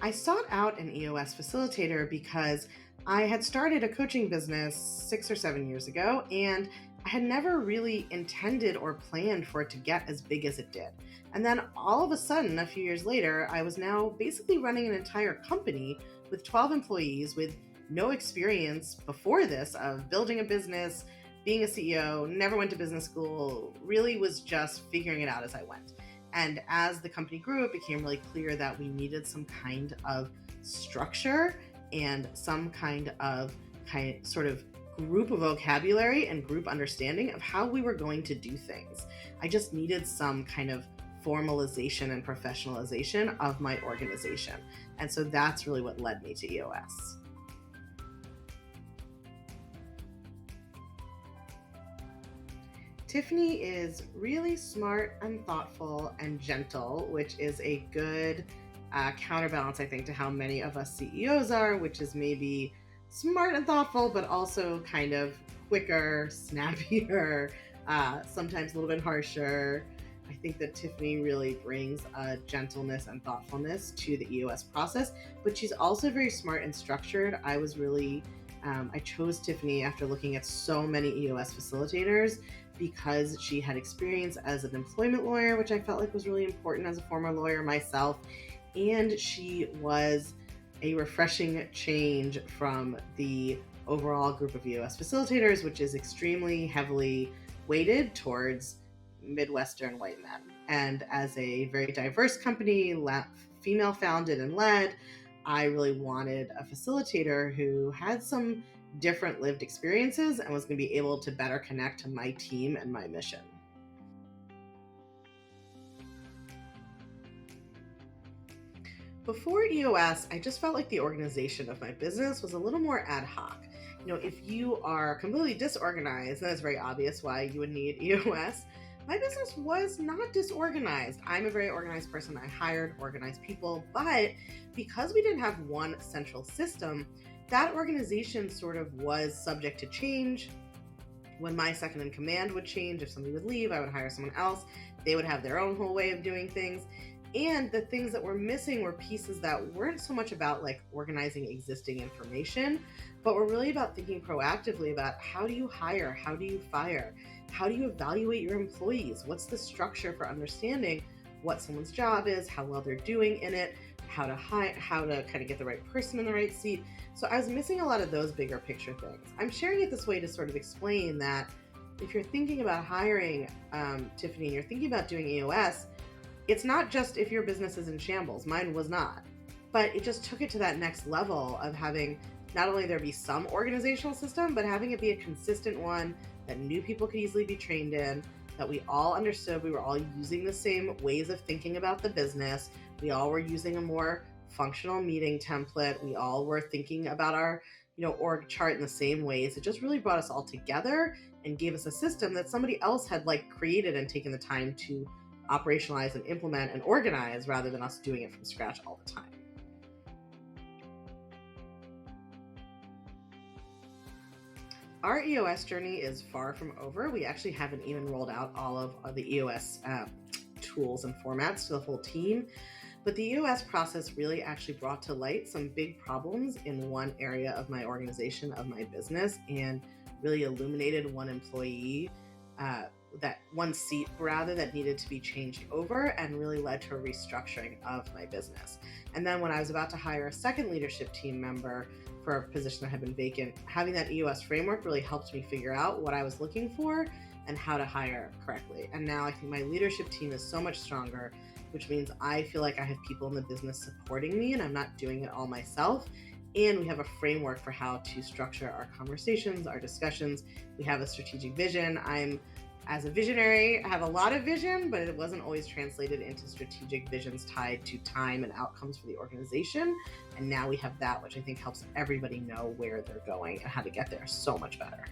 I sought out an EOS facilitator because I had started a coaching business 6 or 7 years ago, and I had never really intended or planned for it to get as big as it did. And then all of a sudden, a few years later, I was now basically running an entire company with 12 employees with no experience before this of building a business, being a CEO, never went to business school, really was just figuring it out as I went. And as the company grew, it became really clear that we needed some kind of structure and some sort of group of vocabulary and group understanding of how we were going to do things. I just needed some kind of formalization and professionalization of my organization. And so that's really what led me to EOS. Tiffany is really smart and thoughtful and gentle, which is a good counterbalance, I think, to how many of us CEOs are, which is maybe smart and thoughtful, but also kind of quicker, snappier, sometimes a little bit harsher. I think that Tiffany really brings a gentleness and thoughtfulness to the EOS process, but she's also very smart and structured. I chose Tiffany after looking at so many EOS facilitators because she had experience as an employment lawyer, which I felt like was really important as a former lawyer myself. And she was a refreshing change from the overall group of EOS facilitators, which is extremely heavily weighted towards Midwestern white men. And as a very diverse company, female founded and led, I really wanted a facilitator who had some different lived experiences and was going to be able to better connect to my team and my mission. Before EOS, I just felt like the organization of my business was a little more ad hoc. If you are completely disorganized, then it's very obvious why you would need EOS. My business was not disorganized. I'm a very organized person. I hired organized people, but because we didn't have one central system, that organization sort of was subject to change. When my second in command would change, if somebody would leave, I would hire someone else. They would have their own whole way of doing things. And the things that were missing were pieces that weren't so much about like organizing existing information, but were really about thinking proactively about how do you hire, how do you fire, how do you evaluate your employees, what's the structure for understanding what someone's job is, how well they're doing in it, how to kind of get the right person in the right seat. So I was missing a lot of those bigger picture things. I'm sharing it this way to sort of explain that if you're thinking about hiring Tiffany and you're thinking about doing EOS, it's not just if your business is in shambles. Mine was not. But it just took it to that next level of having not only there be some organizational system, but having it be a consistent one that new people could easily be trained in, that we all understood we were all using the same ways of thinking about the business. We all were using a more functional meeting template. We all were thinking about our org chart in the same ways. It just really brought us all together and gave us a system that somebody else had created and taken the time to operationalize and implement and organize rather than us doing it from scratch all the time. Our EOS journey is far from over. We actually haven't even rolled out all of the EOS tools and formats to the whole team. But the EOS process really actually brought to light some big problems in one area of my organization, of my business, and really illuminated one employee that one seat that needed to be changed over, and really led to a restructuring of my business. And then when I was about to hire a second leadership team member for a position that had been vacant, having that EOS framework really helped me figure out what I was looking for and how to hire correctly. And now I think my leadership team is so much stronger, which means I feel like I have people in the business supporting me and I'm not doing it all myself. And we have a framework for how to structure our conversations, our discussions. We have a strategic vision. As a visionary, I have a lot of vision, but it wasn't always translated into strategic visions tied to time and outcomes for the organization. And now we have that, which I think helps everybody know where they're going and how to get there so much better.